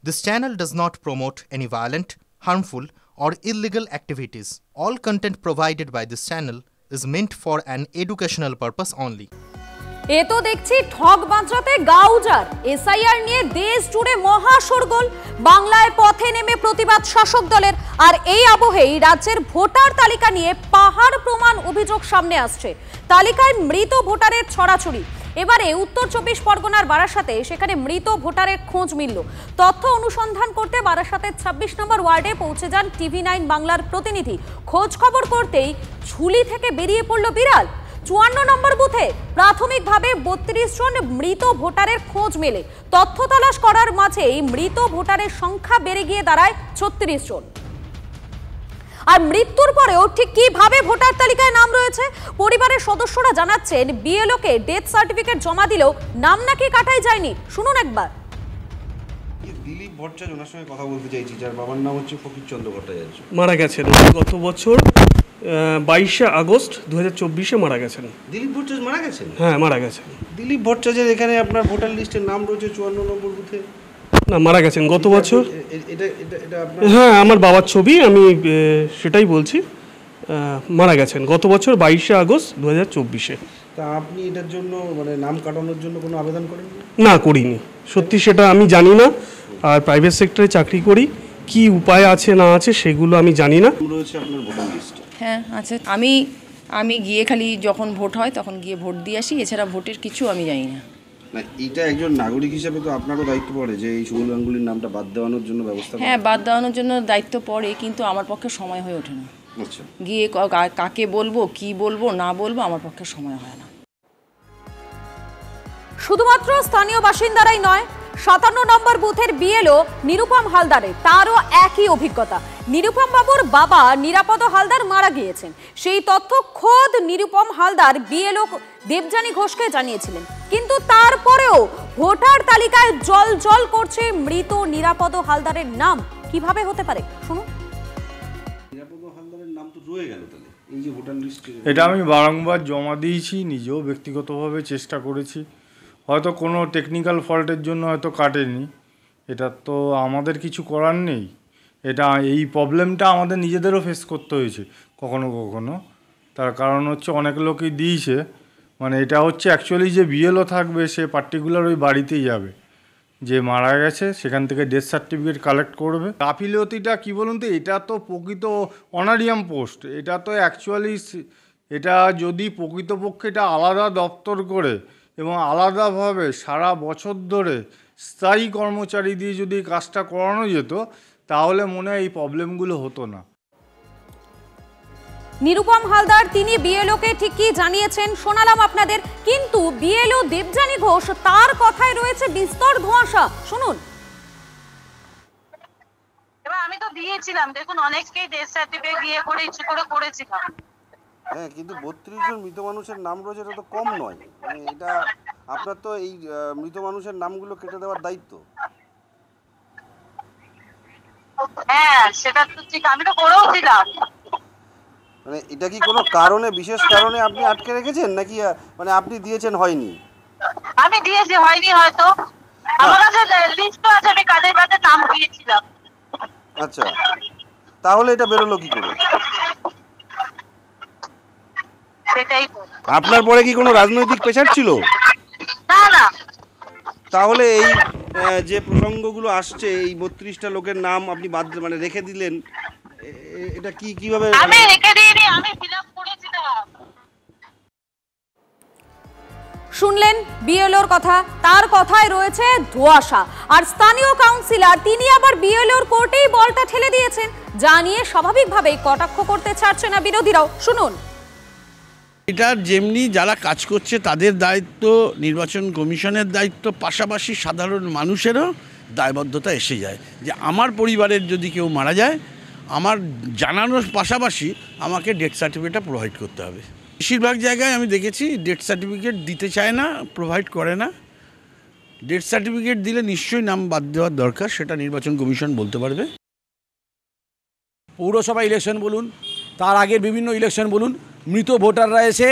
This channel does not promote any violent, harmful, or illegal activities. All content provided by this channel is meant for an educational purpose only. এ তো দেখছি ঠগ বাঁচাতে গাউজার SIR নিয়ে দেশ জুড়ে মহা শোরগোল। বাংলায় পথে নেমে প্রতিবাদ শাসক দলের। আর এই আবহেই রাজ্যের ভোটার তালিকা নিয়ে পাহাড় প্রমাণ অভিযোগ সামনে আসছে। তালিকায় মৃত ভোটারের ছড়াছড়ি। এবারে উত্তর ২৪ পরগনার বারাসাতে সেখানে মৃত ভোটারের খোঁজ মিলল। তথ্য অনুসন্ধান করতে বারাসাতের ২৬ নম্বর ওয়ার্ডে পৌঁছে যান TV9 বাংলার প্রতিনিধি। খোঁজ খবর করতেই ঝুলি থেকে বেরিয়ে পড়ল বিড়াল। ৫৪ নম্বর বুথে প্রাথমিকভাবে ৩২ জন মৃত ভোটারের খোঁজ মেলে। তথ্য তালাশ করার মাঝেই মৃত ভোটারের সংখ্যা বেড়ে গিয়ে দাঁড়ায় ৩৬ জন। আর মৃত্যুর পরেও ঠিক কিভাবে ভোটার তালিকায় নাম রয়েছে পরিবারের সদস্যরা জানাচ্ছেন বিএলওকে ডেথ সার্টিফিকেট জমা দিলেও নাম নাকি কাটাই যায়নি। শুনুন একবার। দিলীপ ভট্টাচার্য, ওনার সঙ্গে কথা বলতে চাইছি, যার বাবার নাম হচ্ছে ফকির চন্দ্র ভট্টাচার্য, মারা গেছেন গত বছর 22শে আগস্ট 2024-এ মারা গেছেন। দিলীপ ভট্টাচার্য মারা গেছেন? হ্যাঁ, মারা গেছেন। দিলীপ ভট্টাচার্য এখানে আপনার ভোটার লিস্টের নাম রয়েছে ৫৪ নম্বর বুথে। না, মারা গেছেন গত বছর। এটা আপনার? হ্যাঁ, আমার বাবার ছবি, আমি সেটাই বলছি। মারা গেছেন গত বছর 22শে আগস্ট 2024-এ। তা আপনি এটার জন্য মানে নাম কাটানোর জন্য কোনো আবেদন করেননি? না, করিনি। সত্যি সেটা আমি জানি না। আর প্রাইভেট সেক্টরে চাকরি করি, কি উপায় আছে না আছে সেগুলো আমি জানি না। রয়েছে আপনার ভোটার লিস্টে? হ্যাঁ আছে। আমি গিয়ে খালি যখন ভোট হয় তখন গিয়ে ভোট দিয়ে আসি, এছাড়া ভোটের কিছু আমি জানি না। না, এটা একজন নাগরিক হিসেবে তো আপনারও দায়িত্ব পড়ে যে এই সুবল গাঙ্গুলির নামটা বাদ দেওয়ানোর জন্য ব্যবস্থা। হ্যাঁ, বাদ দেওয়ানোর জন্য দায়িত্ব পড়ে, কিন্তু আমার পক্ষে সময় হয়ে ওঠে না। আচ্ছা, গিয়ে কাকে বলবো, কি বলবো না বলবো, আমার পক্ষে সময় হয় না। শুধুমাত্র স্থানীয় বাসিন্দারাই নয়, ৫৭ নম্বর বুথের বিএলও নিরুপম হালদারের তারও একই অভিজ্ঞতা। নিরুপম বাবুর বাবা নিরাপদ হালদার মারা গিয়েছেন। সেই তথ্য খোদ নিরুপম হালদার বিএলও দেবযানী ঘোষকে জানিয়েছিলেন, কিন্তু তারপরেও ভোটার তালিকায় জল জল করছে মৃত নিরাপদ হালদারের নাম। কিভাবে হতে পারে শুনুন। নিরাপদ হালদারের নাম তো রয়ে গেল তাহলে এই যে ভোটার লিস্টে। এটা আমি বারংবার জমা দিয়েছি, নিজেও ব্যক্তিগতভাবে চেষ্টা করেছি। হয়তো কোনো টেকনিক্যাল ফল্টের জন্য হয়তো কাটেনি, এটা তো আমাদের কিছু করার নেই। এই প্রবলেমটা আমাদের নিজেদেরও ফেস করতে হয়েছে কখনো কখনো। তার কারণ হচ্ছে অনেক লোকই দিয়েছে, মানে এটা হচ্ছে অ্যাকচুয়ালি যে বিএলও থাকবে সে পার্টিকুলার ওই বাড়িতেই যাবে, যে মারা গেছে সেখান থেকে ডেথ সার্টিফিকেট কালেক্ট করবে। গাফিলতিটা কী বলুন তো, এটা তো প্রকৃত অনারিয়াম পোস্ট। এটা তো অ্যাকচুয়ালি এটা যদি প্রকৃতপক্ষে এটা আলাদা দপ্তর করে এবং আলাদাভাবে সারা বছর ধরে স্থায়ী কর্মচারী দিয়ে যদি কাজটা করানো যেত তাহলে মনে হয় এই প্রবলেমগুলো হতো না। নিরুপম হালদার তিনি বিএলওকে ঠিকই জানিয়েছেন, শোনালাম আপনাদের, কিন্তু বিএলও দেবযানী ঘোষ তার কথায় রয়েছে বিস্তর ধোঁয়াশা। শুনুন। এবার আমি তো দিয়েছিলাম, দেখুন অনেককেই ডেথ সার্টিফিকেট দিয়ে করে ইস্যু করে করেছিলাম। হ্যাঁ, কিন্তু ৩২ জন মৃত মানুষের নাম রয়েছে, এটা তো কম নয়। মানে এটা আপনার তো এই মৃত মানুষের নামগুলো কেটে দেওয়ার দায়িত্ব। হ্যাঁ, সেটা তো ঠিক, আমি তো করেও ছিলাম। মানে এটা কি কোনো কারণে, বিশেষ কারণে আপনি আটকে রেখেছেন নাকি মানে আপনি দিয়েছেন হয়নি? আমি দিয়েছি, হয়নি হয়তো। আমার কাছে লিস্ট আছে, আমি কাদের কাছে নাম দিয়েছিলাম। আচ্ছা, তাহলে এটা বেরোলো কি করে? সেটাই। আপনার পরে কি কোনো রাজনৈতিক প্রেশার ছিল? না না। তাহলে এই যে প্রসঙ্গগুলো আসছে, এই ৩২টা লোকের নাম আপনি বাদ মানে রেখে দিলেন, এটা কিভাবে? আমি রেখে দিইনি, আমি ফিলআপ করেছিলাম। শুনলেন বিএলওর কথা, তার কথায় রয়েছে ধোঁয়াশা। আর স্থানীয় কাউন্সিলর তিনি আবার বিএলওর কোর্টেই বলটা ঠেলে দিয়েছেন, যা নিয়ে স্বাভাবিকভাবেই কটাক্ষ করতে ছাড়ছে না বিরোধীরাও। শুনুন। এটা যেমনি যারা কাজ করছে তাদের দায়িত্ব, নির্বাচন কমিশনের দায়িত্ব, পাশাপাশি সাধারণ মানুষেরও দায়বদ্ধতা এসে যায় যে আমার পরিবারের যদি কেউ মারা যায় আমার জানানোর পাশাপাশি আমাকে ডেথ সার্টিফিকেটটা প্রোভাইড করতে হবে। বেশিরভাগ জায়গায় আমি দেখেছি ডেথ সার্টিফিকেট দিতে চায় না, প্রোভাইড করে না। ডেথ সার্টিফিকেট দিলে নিশ্চয়ই নাম বাদ দেওয়ার দরকার, সেটা নির্বাচন কমিশন বলতে পারবে। পৌরসভা ইলেকশন বলুন, তার আগের বিভিন্ন ইলেকশন বলুন, মৃত ভোটাররা এসে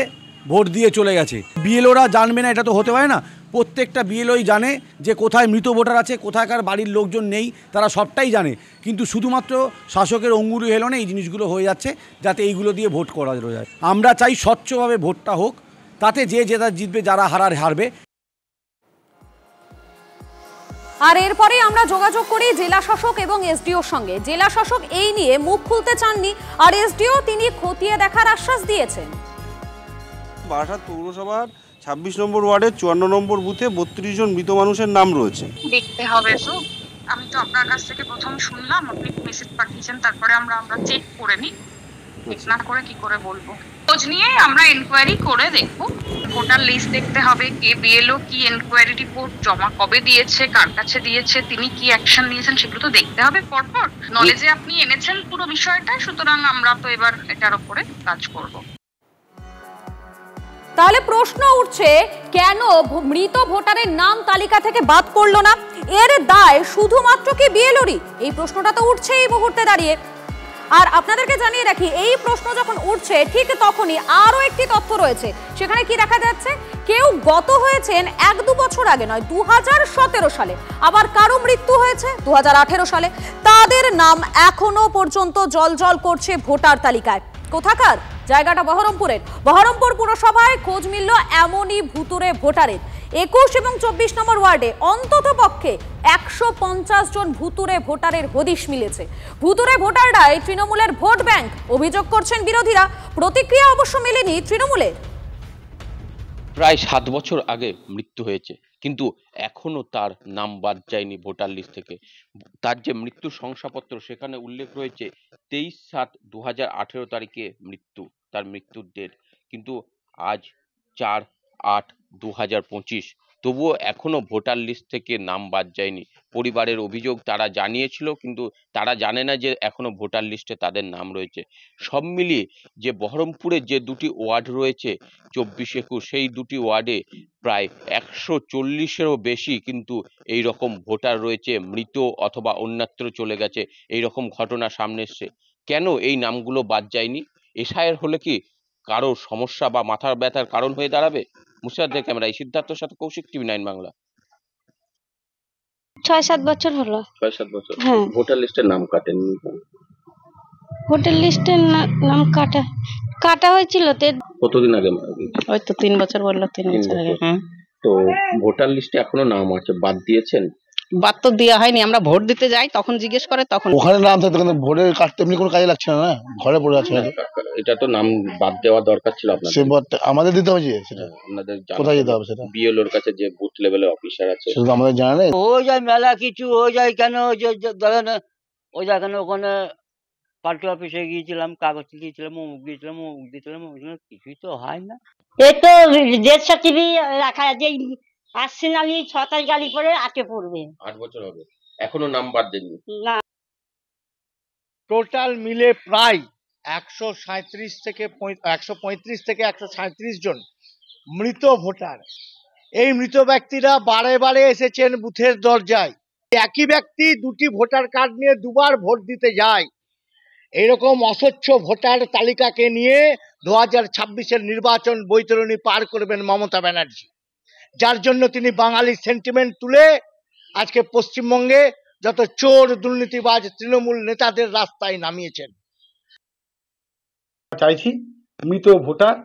ভোট দিয়ে চলে গেছে। বিএলওরা জানবে না, এটা তো হতে পারে না। প্রত্যেকটা বিএলওই জানে যে কোথায় মৃত ভোটার আছে, কোথাকার বাড়ির লোকজন নেই, তারা সবটাই জানে। কিন্তু শুধুমাত্র শাসকের অঙ্গুলি হেলনে এই জিনিসগুলো হয়ে যাচ্ছে, যাতে এইগুলো দিয়ে ভোট করা যায়। আমরা চাই স্বচ্ছভাবে ভোটটা হোক, তাতে যে জেতা জিতবে, যারা হারবে। আর এরপরে আমরা যোগাযোগ করি জেলা শাসক এবং এসডিওর সঙ্গে। জেলা শাসক এই নিয়ে মুখ খুলতে চাননি, আর এসডিও তিনি খতিয়ে দেখার আশ্বাস দিয়েছেন। বারাসাত পৌরসভার 26 নম্বর ওয়ার্ডের 54 নম্বর বুথে 32 জন মৃত মানুষের নাম রয়েছে। দেখতে হবে তো, আমি তো আপনার কাছ থেকে প্রথম শুনলাম, আপনি মেসেজ পাঠিয়েছেন, তারপরে আমরা চেক করে নিই, চেক না করে কি করে বলবো। খোঁজ নিয়ে আমরা এনকোয়ারি করে দেখবো, ভোটার লিস্ট দেখতে হবে, কে বিএলও কি এনকোয়ারি রিপোর্ট জমা কবে দিয়েছে, কার কাছে দিয়েছে, তিনি কি অ্যাকশন নিয়েছেন, সেগুলো তো দেখতে হবে পরপর। নলেজে আপনি এনেছেন পুরো বিষয়টা, সুতরাং আমরা তো এবার এটার উপরে কাজ করব। তাহলে প্রশ্ন উঠছে, কেন মৃত ভোটারের নাম তালিকা থেকে বাদ পড়লো না? এর দায় শুধুমাত্র কি বিএলওরই? এই প্রশ্নটা তো উঠছে এই মুহূর্তে দাঁড়িয়ে। আর আপনাদেরকে জানিয়ে রাখি, এই প্রশ্ন যখন উঠছে ঠিক তখনই আরো একটি তথ্য রয়েছে। সেখানে কি দেখা যাচ্ছে, কেউ গত হয়েছেন 1-2 বছর আগে নয়, 2017 সালে, আবার কারো মৃত্যু হয়েছে 2018 সালে। তাদের নাম এখনো পর্যন্ত জলজল করছে ভোটার তালিকায়। কোথাকার? জায়গাটা বহরমপুরের। বহরমপুর পুরসভায় খোঁজ মিলল এমনই ভুতুরে ভোটারের। 21 এবং 24 নম্বর ওয়ার্ডে অন্তত পক্ষে 150 জন ভুতুরে ভোটারের হদিশ মিলেছে। ভুতুরে ভোটাররাই তৃণমূলের ভোট ব্যাংক, অভিযোগ করছেন বিরোধীরা। প্রতিক্রিয়া অবশ্য মেলেনি তৃণমূলের। প্রায় 7 বছর আগে মৃত্যু হয়েছে, কিন্তু এখনো তার নাম বাদ যায়নি ভোটার লিস্ট থেকে। তার যে মৃত্যু শংসাপত্র, সেখানে উল্লেখ রয়েছে 23/7/2018 তারিখে মৃত্যু, তার মৃত্যুর ডেট। কিন্তু আজ 4/8/2025, তবুও এখনো ভোটার লিস্ট থেকে নাম বাদ যায়নি। পরিবারের অভিযোগ, তারা জানিয়েছিল, কিন্তু তারা জানে না যে এখনো ভোটার লিস্টে তাদের নাম রয়েছে। সব মিলিয়ে যে বহরমপুরের যে দুটি ওয়ার্ড রয়েছে 24-21, সেই দুটি ওয়ার্ডে প্রায় 140-এরও বেশি কিন্তু এই রকম ভোটার রয়েছে, মৃত অথবা অন্যত্র চলে গেছে, এই রকম ঘটনা সামনে এসছে। কেন এই নামগুলো বাদ যায়নি? এসআইআর হলে কি কারো সমস্যা বা মাথার ব্যথার কারণ হয়ে দাঁড়াবে? মুর্শিদাবাদের ক্যামেরায় সিদ্ধার্থর সাথে কৌশিক, টিভি 9 বাংলা। 6-7 বছর হলো। 6-7 বছর। হ্যাঁ। ভোটার লিস্টের নাম কাটেননি? ভোটার লিস্টের নাম কাটা হয়েছিল। কতদিন আগে মারা গেছে? হয়তো 3 বছর বললো, 3 বছর আগে। হ্যাঁ। তো ভোটার লিস্টে এখনো নাম আছে, বাদ দিয়েছেন? বাদ তো দেওয়া হয়নি, আমরা ভোট দিতে যাই তখন জিজ্ঞেস করে, তখন ওখানে নাম থাকতো, কিন্তু ভোটের কাটতে এমনি কোনো কাজে লাগছে না, ঘরে পড়ে আছে। এটা তো নাম বাদ দেওয়া দরকার ছিল আপনাদের। আমাদের দিতে হবে সেটা, আপনাদের কোথায় যেতে হবে সেটা? বিএলওর কাছে যে বুথ লেভেলের অফিসার আছে, শুধু আমাদের জানা নেই। হয়ে যায় মেলা কিছু হয়ে যায়, কেন ধরেন ওই দেখেন ওখানে পার্টি অফিসে গিয়েছিলাম, কাগজ দিয়েছিলাম, অমুক দিয়েছিলাম, অমুক দিয়েছিলাম, কিছুই তো হয় না। এই তো ডেথ সার্টিফিকেট রাখা, যে আসছে না 6 গাড়ি করে আটকে পড়বে। 8 বছর হবে, এখনো নাম বাদ দেননি? না। টোটাল মিলে প্রায় 135 থেকে 137 জন মৃত ভোটার। এই মৃত ব্যক্তিরা বারে বারে এসেছেন বুথের দরজায়। একই ব্যক্তি দুটি ভোটার কার্ড নিয়ে দুবার ভোট দিতে যায়। এইরকম অস্বচ্ছ ভোটার তালিকাকে নিয়ে 2026-এর নির্বাচন বৈতরণী পার করবেন মমতা ব্যানার্জি, যার জন্য তিনি বাঙালি সেন্টিমেন্ট তুলে আজকে পশ্চিমবঙ্গে যত চোর দুর্নীতিবাজ তৃণমূল নেতাদের রাস্তায় নামিয়েছেন। চাইছি মৃত ভোটার,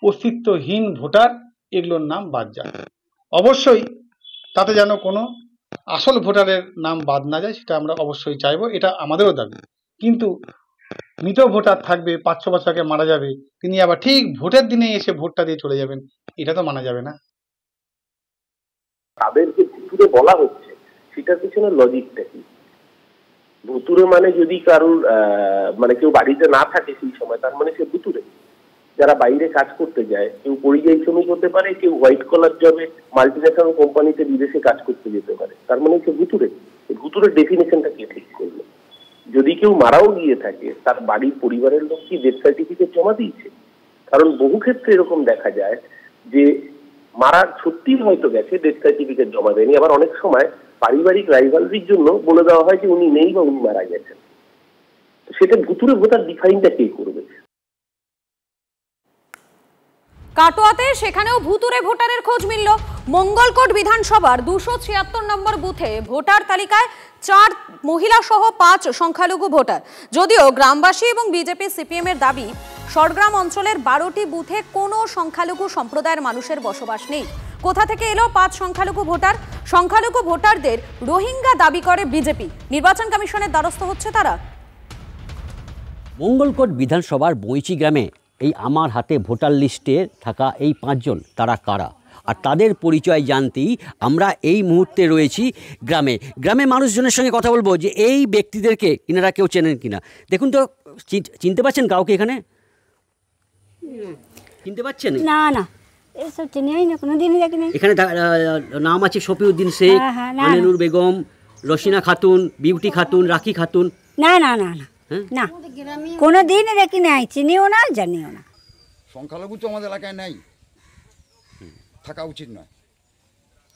অস্তিত্বহীন ভোটার, এগুলোর নাম বাদ যায়। অবশ্যই তাতে যেন কোনো আসল ভোটারের নাম বাদ না যায়, সেটা আমরা অবশ্যই চাইবো, এটা আমাদেরও দাবি। কিন্তু মৃত ভোটার থাকবে, 5-6 বছর আগে মারা যাবে, তিনি আবার ঠিক ভোটের দিনে এসে ভোটটা দিয়ে চলে যাবেন, এটা তো মানা যাবে না। তাদেরকে ভুতুরে বলা হচ্ছে, সেটার পিছনে লজিকটা কি? ভুতুরে মানে যদি কারোর মানে কেউ বাড়িতে না থাকে সেই সময়, তার মানে সে ভুতুরে। যারা বাইরে কাজ করতে যায়, কেউ পরিযায়ী শ্রমিক হতে পারে, কেউ হোয়াইট কলার জবে মাল্টিন্যাশনাল কোম্পানিতে বিদেশে কাজ করতে যেতে পারে, তার মানে সে ভুতুরে। ভুতুরের ডেফিনেশনটা কে ঠিক করলো? যদি কেউ মারাও গিয়ে থাকে, তার বাড়ির পরিবারের লোক কি ডেথ সার্টিফিকেট জমা দিয়েছে? কারণ বহু ক্ষেত্রে এরকম দেখা যায় যে মারা সত্যিই হয়তো গেছে, ডেথ সার্টিফিকেট জমা দেয়নি। আবার অনেক সময় পারিবারিক রাইভালরির জন্য বলে দেওয়া হয় যে উনি নেই বা উনি মারা গেছেন। সেটা ভুতুরে ভোটার ডিফাইনটা কে করবে? কাটোয়াতে সেখানেও ভুতুরে ভোটারের খোঁজ মিলল। মঙ্গলকোট বিধানসভার 276 নম্বর বুথে ভোটার তালিকায় 4 মহিলা সহ 5 সংখ্যালঘু ভোটার। যদিও গ্রামবাসী এবং বিজেপি সিপিএম এর দাবি, সরগ্রাম অঞ্চলের 12টি বুথে কোনো সংখ্যালঘু সম্প্রদায়ের মানুষের বসবাস নেই। কোথা থেকে এলো 5 সংখ্যালঘু ভোটার? সংখ্যালঘু ভোটারদের রোহিঙ্গা দাবি করে বিজেপি। নির্বাচন কমিশনের দ্বারস্থ হচ্ছে তারা। মঙ্গলকোট বিধানসভার বৈচি গ্রামে এই আমার হাতে ভোটার লিস্টে থাকা এই 5 জন তারা কারা, আর তাদের পরিচয় জানতেই আমরা এই মুহূর্তে রয়েছি গ্রামে মানুষজনের সঙ্গে কথা বলবো যে এই ব্যক্তিদেরকে ইনারা কেউ চেনেন কিনা। দেখুন তো, চিনতে পারছেন কাউকে এখানে? চিনতে পারছেন? না না, এসব চিনিই না, কোনোদিনই দেখিনি। এখানে নাম আছে শফিউদ্দিন শেখ, আমিনুর বেগম, রসিনা খাতুন, বিউটি খাতুন, রাখি খাতুন। না না না না না, কোনোদিনই দেখি নাই, চিনিও না, জানিও না। সংখ্যালঘু তো আমাদের এলাকায় নাই, থাকা উচিত নয়।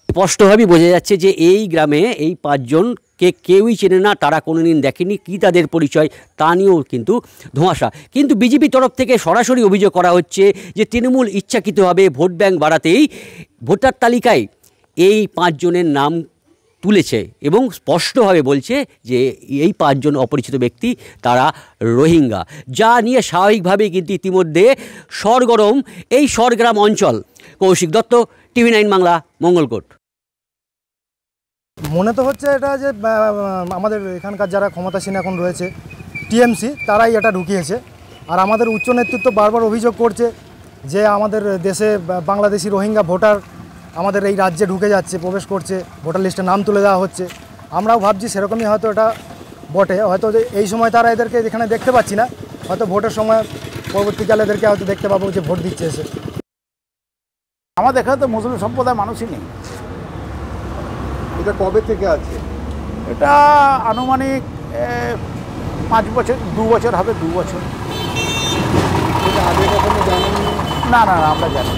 স্পষ্টভাবে বোঝা যাচ্ছে যে এই গ্রামে এই 5 জনকে কেউই চেনে না, তারা কোনোদিন দেখেনি, কি তাদের পরিচয় তা নিয়েও কিন্তু ধোঁয়াশা। কিন্তু বিজেপির তরফ থেকে সরাসরি অভিযোগ করা হচ্ছে যে তৃণমূল ইচ্ছাকৃতভাবে ভোট ব্যাংক বাড়াতেই ভোটার তালিকায় এই 5 জনের নাম তুলেছে এবং স্পষ্টভাবে বলছে যে এই 5 জন অপরিচিত ব্যক্তি তারা রোহিঙ্গা, যা নিয়ে স্বাভাবিকভাবেই কিন্তু ইতিমধ্যে সরগরম এই সরগ্রাম অঞ্চল। কৌশিক দত্ত, TV9 বাংলা, মঙ্গলকোট। মনে তো হচ্ছে এটা যে আমাদের এখানকার যারা ক্ষমতাসীন এখন রয়েছে টিএমসি, তারাই এটা ঢুকিয়েছে। আর আমাদের উচ্চ নেতৃত্ব বারবার অভিযোগ করছে যে আমাদের দেশে বাংলাদেশি রোহিঙ্গা ভোটার আমাদের এই রাজ্যে ঢুকে যাচ্ছে, প্রবেশ করছে, ভোটার লিস্টে নাম তুলে দেওয়া হচ্ছে। আমরাও ভাবছি সেরকমই হয়তো এটা বটে। হয়তো এই সময় তারা এদেরকে এখানে দেখতে পাচ্ছি না, হয়তো ভোটের সময় পরবর্তীকালে এদেরকে হয়তো দেখতে পাবো যে ভোট দিচ্ছে এসে। আমাদের এখানে তো মুসলিম সম্প্রদায়ের মানুষই নেই। এটা কবে থেকে আছে? এটা আনুমানিক 5 বছর, 2 বছর হবে, 2 বছর। আগে কখনো জানেন? না না, আমরা জানি।